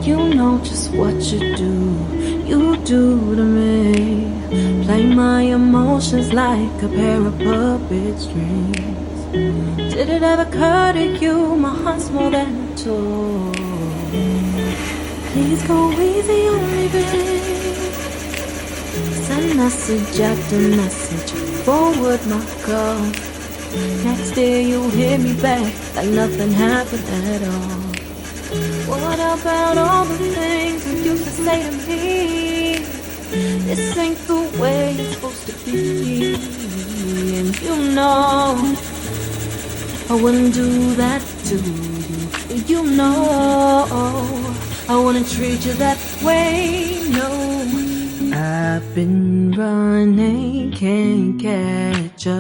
You know just what you do to me. Play my emotions like a pair of puppet strings. Did it ever occur to you my heart's more than a toy? Please go easy on me, babe. Send message after message, forward my call. Next day you hit me back like nothing happened at all. What about all the things you used to say to me? This ain't the way it's supposed to be. And you know I wouldn't do that to you. You know I wouldn't treat you that way, no. I've been running, can't catch up.